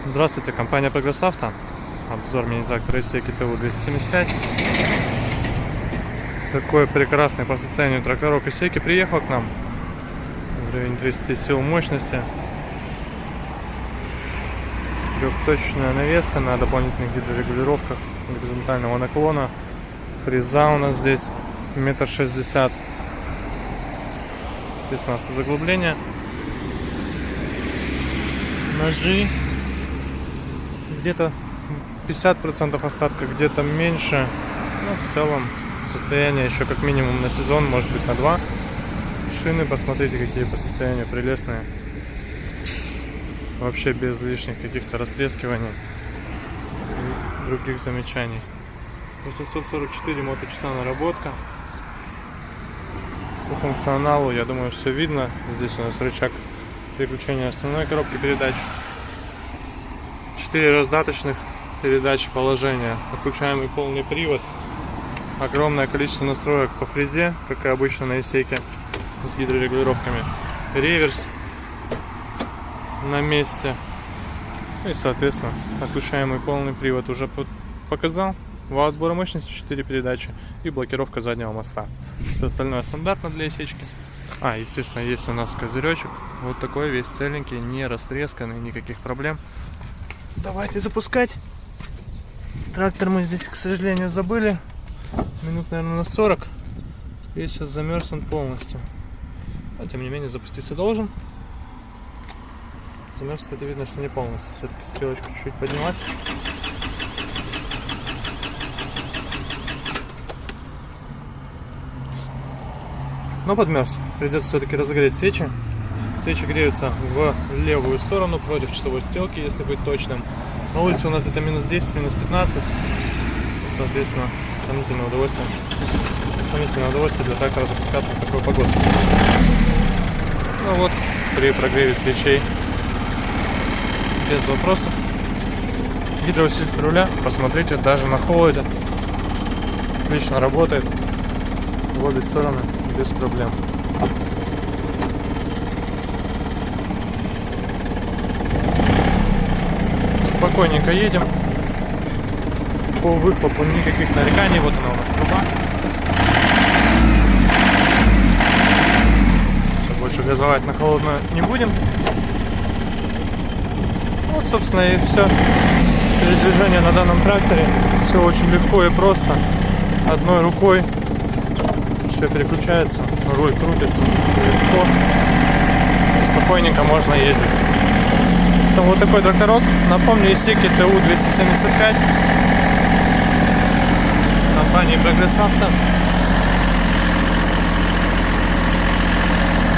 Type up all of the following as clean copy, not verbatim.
Здравствуйте, компания Progress Auto. Обзор мини-трактора Исеки ТУ-275. Такой прекрасный по состоянию тракторок Исеки приехал к нам. В районе 30 сил мощности. Трехточечная навеска на дополнительных гидрорегулировках горизонтального наклона. Фреза у нас здесь 1,60 м. Естественно, автозаглубление. Ножи. Где-то 50% остатка, где-то меньше. Но в целом состояние еще как минимум на сезон, может быть на 2. Шины, посмотрите, какие по состоянию прелестные. Вообще без лишних каких-то растрескиваний и других замечаний. 844 моточаса наработка. По функционалу, я думаю, все видно. Здесь у нас рычаг переключения основной коробки передач. 4 раздаточных передачи положения. Отключаемый полный привод. Огромное количество настроек по фрезе, как и обычно на Исеке, с гидрорегулировками. Реверс на месте. И, соответственно, отключаемый полный привод уже показал. Вал отбора мощности 4 передачи и блокировка заднего моста. Все остальное стандартно для Исечки. Естественно, есть у нас козыречек. Вот такой весь целенький, не растресканный, никаких проблем. Давайте запускать. Трактор мы здесь, к сожалению, забыли. Минут, наверное, на 40. Скорее всего, замерз он полностью. Но, тем не менее, запуститься должен. Замерз, кстати, видно, что не полностью. Все-таки стрелочка чуть-чуть поднялась. Но подмерз. Придется все-таки разогреть свечи. Свечи греются в левую сторону против часовой стрелки, если быть точным. На улице у нас это минус 10, минус 15. Соответственно, сомнительное удовольствие для трактора запускаться в такую погоду. Ну вот, при прогреве свечей без вопросов. Гидроусилитель руля, посмотрите, даже на холоде отлично работает в обе стороны без проблем. Спокойненько едем. По выхлопу никаких нареканий. Вот она у нас труба. Все, больше газовать на холодную не будем. Вот, собственно, и все. Передвижение на данном тракторе. Все очень легко и просто. Одной рукой все переключается. Руль крутится легко. Спокойненько можно ездить. Вот такой тракторок. Напомню, Исеки ТУ-275. Компании Progress Auto.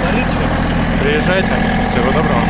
Наличие. Приезжайте. Всего доброго.